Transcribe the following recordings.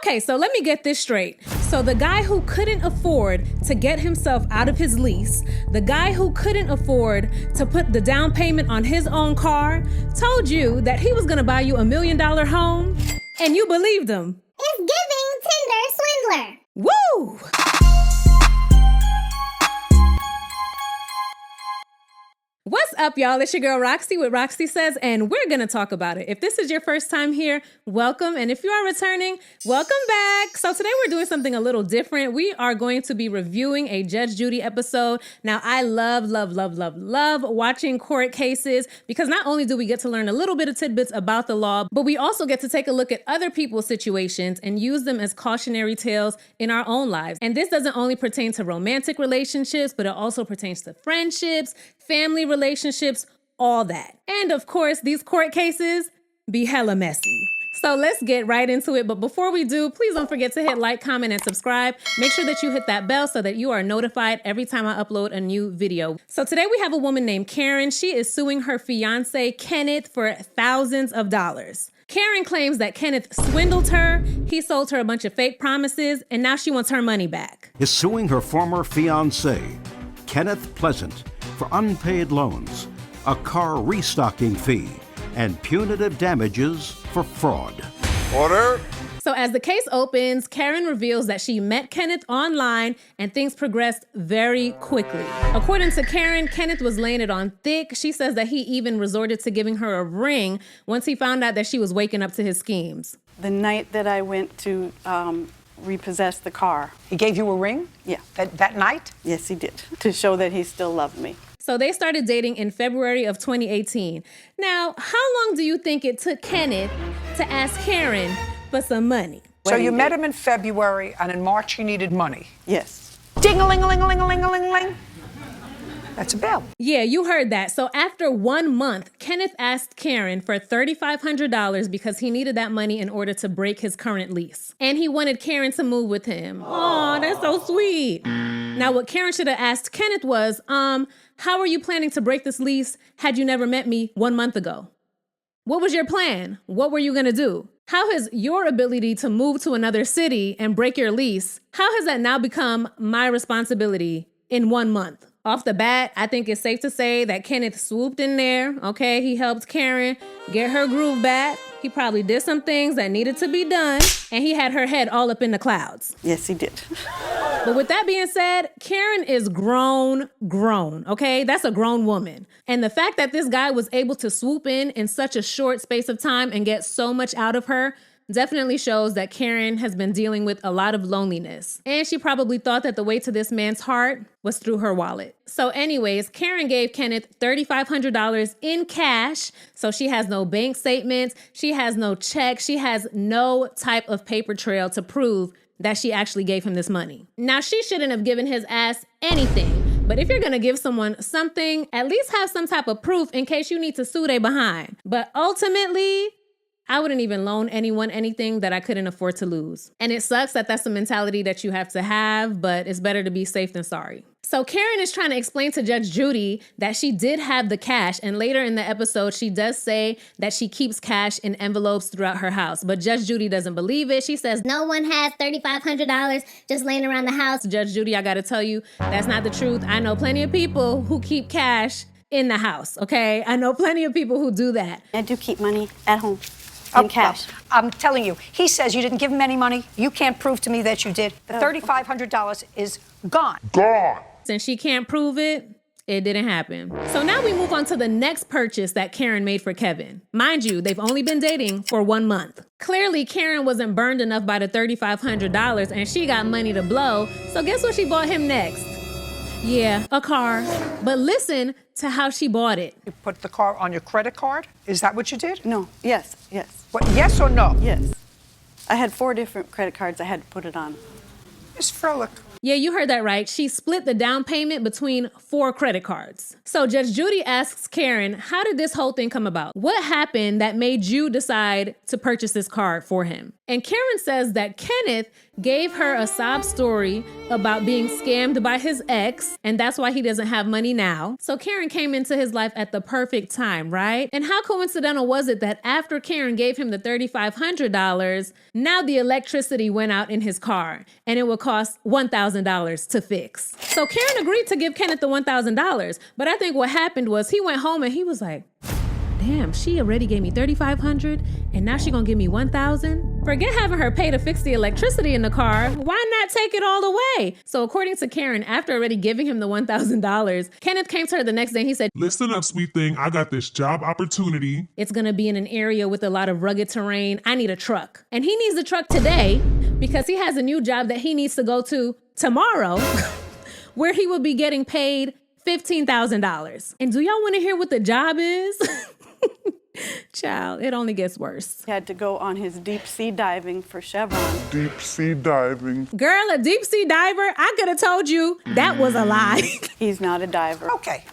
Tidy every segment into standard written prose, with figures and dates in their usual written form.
Okay, so let me get this straight. So the guy who couldn't afford to get himself out of his lease, the guy who couldn't afford to put the down payment on his own car, told you that he was gonna buy you $1 million home, and you believed him. It's giving Tinder swindler. Woo! What's up, y'all? It's your girl Roxy with Roxy Says, and we're gonna talk about it. If this is your first time here, welcome. And if you are returning, welcome back. So today we're doing something a little different. We are going to be reviewing a Judge Judy episode. Now, I love watching court cases because not only do we get to learn a little bit of tidbits about the law, but we also get to take a look at other people's situations and use them as cautionary tales in our own lives. And this doesn't only pertain to romantic relationships, but it also pertains to friendships, family relationships, all that. And of course, these court cases be hella messy. So let's get right into it. But before we do, please don't forget to hit like, comment, and subscribe. Make sure that you hit that bell so that you are notified every time I upload a new video. So today we have a woman named Karen. She is suing her fiance, Kenneth, for thousands of dollars. Karen claims that Kenneth swindled her, he sold her a bunch of fake promises, and now she wants her money back. Is suing her former fiance, Kenneth Pleasant, for unpaid loans, a car restocking fee, and punitive damages for fraud. Order. So as the case opens, Karen reveals that she met Kenneth online and things progressed very quickly. According to Karen, Kenneth was laying it on thick. She says that he even resorted to giving her a ring once he found out that she was waking up to his schemes. The night that I went to repossess the car. He gave you a ring? Yeah. That night? Yes, he did, to show that he still loved me. So they started dating in February of 2018. Now, how long do you think it took Kenneth to ask Karen for some money? So you met him in February, and in March he needed money. Yes. Ding-a-ling-a-ling-a-ling-a-ling-a-ling. That's a bill. Yeah, you heard that. So after 1 month, Kenneth asked Karen for $3,500 because he needed that money in order to break his current lease. And he wanted Karen to move with him. Oh, that's so sweet. Now, what Karen should have asked Kenneth was, how are you planning to break this lease had you never met me 1 month ago? What was your plan? What were you gonna do? How has your ability to move to another city and break your lease, how has that now become my responsibility in 1 month? Off the bat, I think it's safe to say that Kenneth swooped in there, okay? He helped Karen get her groove back. He probably did some things that needed to be done, and he had her head all up in the clouds. Yes, he did. But with that being said, Karen is grown, okay? That's a grown woman. And the fact that this guy was able to swoop in such a short space of time and get so much out of her definitely shows that Karen has been dealing with a lot of loneliness. And she probably thought that the way to this man's heart was through her wallet. So anyways, Karen gave Kenneth $3,500 in cash. So she has no bank statements. She has no check. She has no type of paper trail to prove that she actually gave him this money. Now, she shouldn't have given his ass anything. But if you're gonna give someone something, at least have some type of proof in case you need to sue they behind. But ultimately, I wouldn't even loan anyone anything that I couldn't afford to lose. And it sucks that that's a mentality that you have to have, but it's better to be safe than sorry. So Karen is trying to explain to Judge Judy that she did have the cash, and later in the episode, she does say that she keeps cash in envelopes throughout her house, but Judge Judy doesn't believe it. She says, No one has $3,500 just laying around the house. Judge Judy, I gotta tell you, that's not the truth. I know plenty of people who keep cash in the house, okay? I know plenty of people who do that. I do keep money at home in cash. I'm telling you, he says you didn't give him any money. You can't prove to me that you did. The $3,500 is gone. Gone. Since she can't prove it, it didn't happen. So now we move on to the next purchase that Karen made for Kevin. Mind you, they've only been dating for 1 month. Clearly, Karen wasn't burned enough by the $3,500 and she got money to blow. So guess what she bought him next? Yeah, a car. But listen to how she bought it. You put the car on your credit card? Is that what you did? No, yes. What, yes or no? Yes. I had 4 different credit cards I had to put it on. Miss Froelich. Yeah, you heard that right. She split the down payment between 4 credit cards. So Judge Judy asks Karen, how did this whole thing come about? What happened that made you decide to purchase this car for him? And Karen says that Kenneth gave her a sob story about being scammed by his ex, and that's why he doesn't have money now. So Karen came into his life at the perfect time, right? And how coincidental was it that after Karen gave him the $3,500, now the electricity went out in his car, and it would cost $1,000 to fix. So Karen agreed to give Kenneth the $1,000, but I think what happened was he went home and he was like, damn, she already gave me $3,500 and now she gonna give me $1,000? Forget having her pay to fix the electricity in the car. Why not take it all away? So according to Karen, after already giving him the $1,000, Kenneth came to her the next day and he said, listen up, sweet thing. I got this job opportunity. it's gonna be in an area with a lot of rugged terrain. I need a truck. And he needs the truck today because he has a new job that he needs to go to tomorrow where he will be getting paid $15,000. And do y'all wanna hear what the job is? Child, it only gets worse. He had to go on his deep sea diving for Chevron. Deep sea diving. Girl, a deep sea diver, I could have told you that was a lie. He's not a diver. Okay.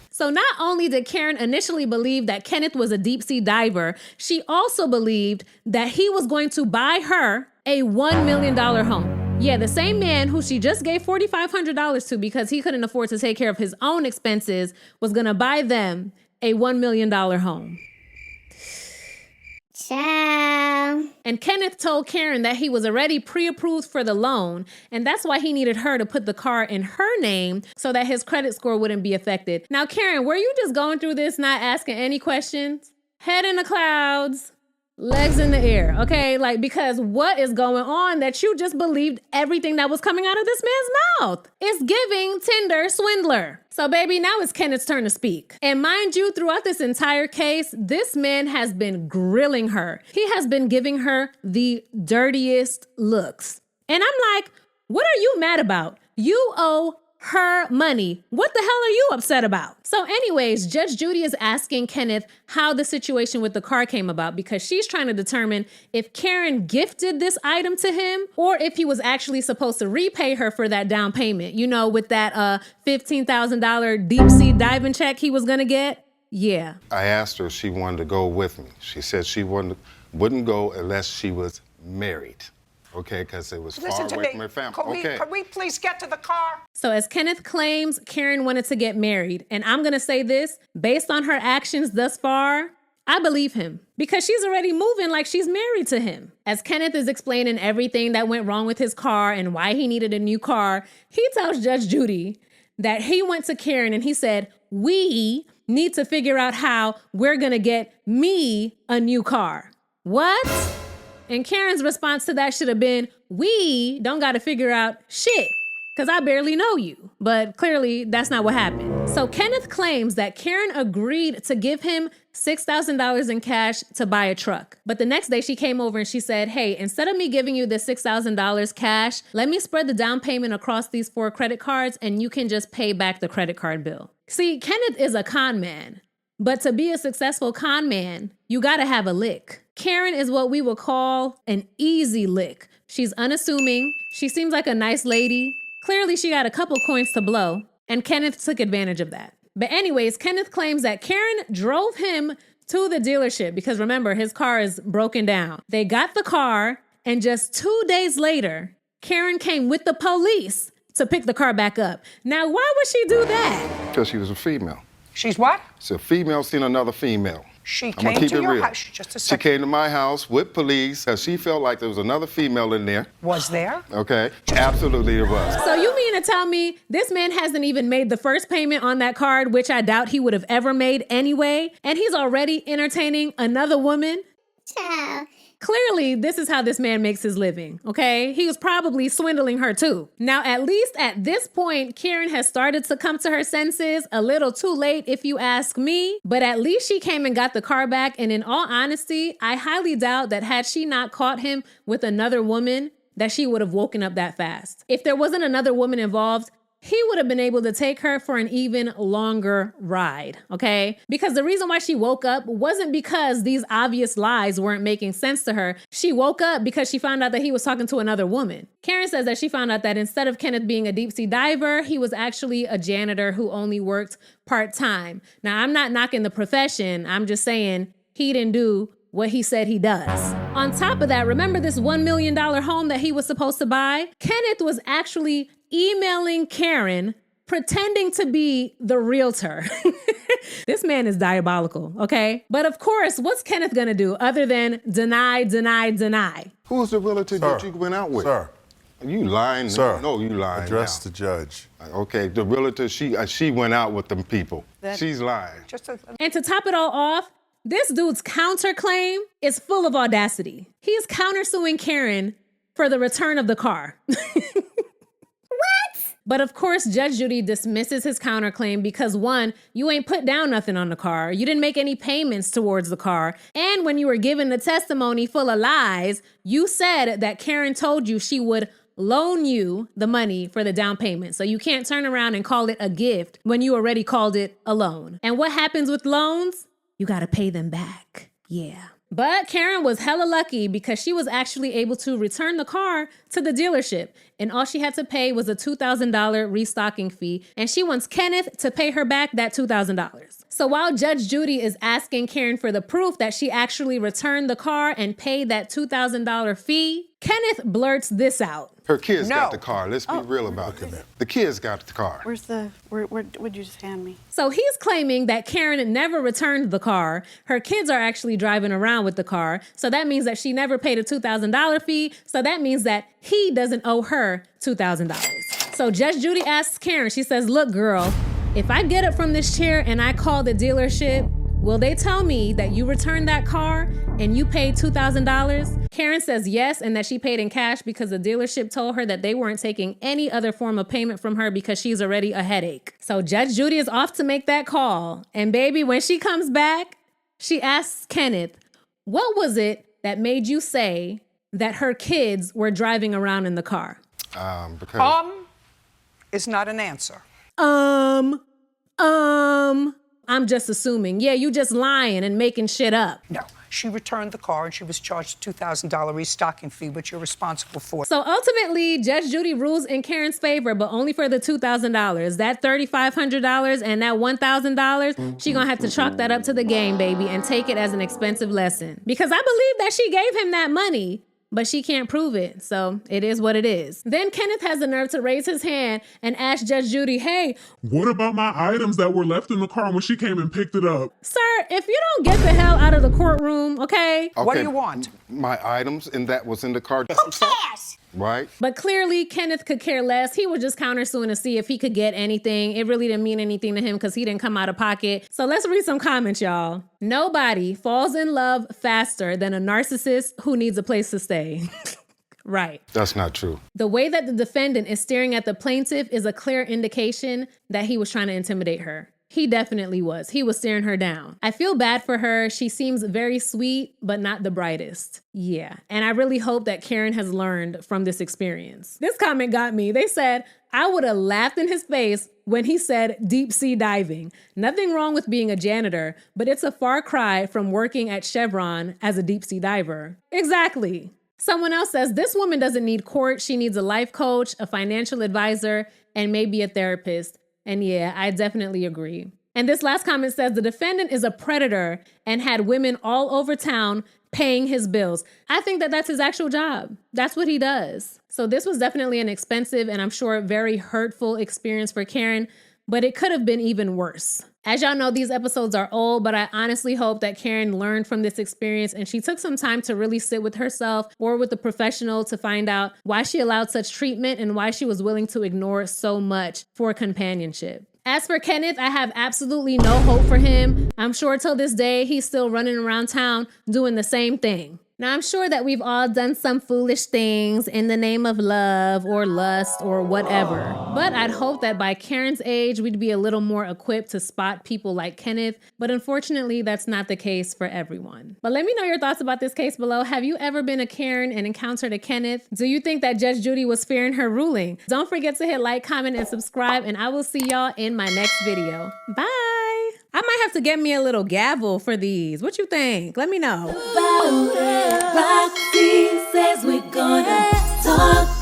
So not only did Karen initially believe that Kenneth was a deep sea diver, she also believed that he was going to buy her a $1 million home. Yeah, the same man who she just gave $4,500 to because he couldn't afford to take care of his own expenses was going to buy them a $1 million home. Ciao. And Kenneth told Karen that he was already pre-approved for the loan, and that's why he needed her to put the car in her name so that his credit score wouldn't be affected. Now, Karen, were you just going through this not asking any questions? Head in the clouds, legs in the air, okay? Like, because what is going on that you just believed everything that was coming out of this man's mouth? It's giving Tinder swindler. So baby, now it's Kenneth's turn to speak. And mind you, throughout this entire case, this man has been grilling her. He has been giving her the dirtiest looks. And I'm like, what are you mad about? You owe her money. What the hell are you upset about? So anyways, Judge Judy is asking Kenneth how the situation with the car came about because she's trying to determine if Karen gifted this item to him or if he was actually supposed to repay her for that down payment, you know, with that $15,000 deep sea diving check he was gonna get. Yeah. I asked her if she wanted to go with me. She said she wouldn't go unless she was married. Okay, because it was far away from her family. Could we please get to the car? So as Kenneth claims, Karen wanted to get married. And I'm going to say this, based on her actions thus far, I believe him because she's already moving like she's married to him. As Kenneth is explaining everything that went wrong with his car and why he needed a new car, he tells Judge Judy that he went to Karen and he said, we need to figure out how we're going to get me a new car. What? And Karen's response to that should have been, we don't got to figure out shit, because I barely know you. But clearly, that's not what happened. So Kenneth claims that Karen agreed to give him $6,000 in cash to buy a truck. But the next day she came over and she said, hey, instead of me giving you this $6,000 cash, let me spread the down payment across these 4 credit cards and you can just pay back the credit card bill. See, Kenneth is a con man. But to be a successful con man, you gotta have a lick. Karen is what we would call an easy lick. She's unassuming. She seems like a nice lady. Clearly, she got a couple coins to blow, and Kenneth took advantage of that. But anyways, Kenneth claims that Karen drove him to the dealership because remember, his car is broken down. They got the car, and just 2 days later, Karen came with the police to pick the car back up. Now, why would she do that? Because she was a female. She's what? So a female seen another female. She came to your house. Just a She second. came to my house with police because she felt like there was another female in there. Was there? Okay, absolutely there was. So you mean to tell me this man hasn't even made the first payment on that card, which I doubt he would have ever made anyway, and he's already entertaining another woman? Ciao. Clearly, this is how this man makes his living, okay? He was probably swindling her too. Now, at least at this point, Karen has started to come to her senses, a little too late if you ask me, but at least she came and got the car back. And in all honesty, I highly doubt that had she not caught him with another woman, that she would have woken up that fast. If there wasn't another woman involved, he would have been able to take her for an even longer ride, okay? Because the reason why she woke up wasn't because these obvious lies weren't making sense to her. She woke up because she found out that he was talking to another woman. Karen says that she found out that instead of Kenneth being a deep sea diver, he was actually a janitor who only worked part-time. Now, I'm not knocking the profession. I'm just saying he didn't do what he said he does. On top of that, remember this $1 million home that he was supposed to buy? Kenneth was actually emailing Karen, pretending to be the realtor. This man is diabolical, okay? But of course, what's Kenneth gonna do other than deny, deny, deny? Who's the realtor that you went out with? Sir. You lying? Sir. No, you lying. Address now. the judge. Okay, the realtor, she went out with them people. She's lying. And to top it all off, this dude's counterclaim is full of audacity. He is countersuing Karen for the return of the car. But of course, Judge Judy dismisses his counterclaim because one, you ain't put down nothing on the car. You didn't make any payments towards the car. And when you were given the testimony full of lies, you said that Karen told you she would loan you the money for the down payment. So you can't turn around and call it a gift when you already called it a loan. And what happens with loans? You gotta pay them back. Yeah. But Karen was hella lucky because she was actually able to return the car to the dealership. And all she had to pay was a $2,000 restocking fee. And she wants Kenneth to pay her back that $2,000. So while Judge Judy is asking Karen for the proof that she actually returned the car and paid that $2,000 fee, Kenneth blurts this out. Her kids got the car. Let's be real about it. The kids got the car. Where would you just hand me? So he's claiming that Karen never returned the car. Her kids are actually driving around with the car. So that means that she never paid a $2,000 fee. So that means that he doesn't owe her $2,000. So Judge Judy asks Karen, she says, look, girl, if I get up from this chair and I call the dealership, will they tell me that you returned that car and you paid $2,000? Karen says yes, and that she paid in cash because the dealership told her that they weren't taking any other form of payment from her because she's already a headache. So Judge Judy is off to make that call. And baby, when she comes back, she asks Kenneth, what was it that made you say that her kids were driving around in the car? Because is not an answer. I'm just assuming. Yeah, you just lying and making shit up. No, she returned the car and she was charged a $2,000 restocking fee, which you're responsible for. So ultimately, Judge Judy rules in Karen's favor, but only for the $2,000. That $3,500 and that $1,000, she gonna have to chalk that up to the game, baby, and take it as an expensive lesson. Because I believe that she gave him that money, but she can't prove it, so it is what it is. Then Kenneth has the nerve to raise his hand and ask Judge Judy, hey, what about my items that were left in the car when she came and picked it up? sir, if you don't get the hell out of the courtroom, okay? What do you want? My items, and that was in the car. Who cares? Right? But clearly, Kenneth could care less. He was just countersuing to see if he could get anything. It really didn't mean anything to him because he didn't come out of pocket. So let's read some comments, y'all. Nobody falls in love faster than a narcissist who needs a place to stay. Right. That's not true. The way that the defendant is staring at the plaintiff is a clear indication that he was trying to intimidate her. He definitely was. He was staring her down. I feel bad for her. She seems very sweet, but not the brightest. Yeah. And I really hope that Karen has learned from this experience. This comment got me. They said, I would have laughed in his face when he said deep sea diving. Nothing wrong with being a janitor, but it's a far cry from working at Chevron as a deep sea diver. Exactly. Someone else says, this woman doesn't need court. She needs a life coach, a financial advisor, and maybe a therapist. And yeah, I definitely agree. And this last comment says the defendant is a predator and had women all over town paying his bills. I think that that's his actual job. That's what he does. So this was definitely an expensive and I'm sure very hurtful experience for Karen, but it could have been even worse. As y'all know, these episodes are old, but I honestly hope that Karen learned from this experience and she took some time to really sit with herself or with a professional to find out why she allowed such treatment and why she was willing to ignore so much for companionship. As for Kenneth, I have absolutely no hope for him. I'm sure till this day, he's still running around town doing the same thing. Now, I'm sure that we've all done some foolish things in the name of love or lust or whatever. But I'd hope that by Karen's age, we'd be a little more equipped to spot people like Kenneth. But unfortunately, that's not the case for everyone. But let me know your thoughts about this case below. Have you ever been a Karen and encountered a Kenneth? Do you think that Judge Judy was fair in her ruling? Don't forget to hit like, comment, and subscribe. And I will see y'all in my next video. Bye. I might have to get me a little gavel for these. What you think? Let me know. Roxy says we're gonna talk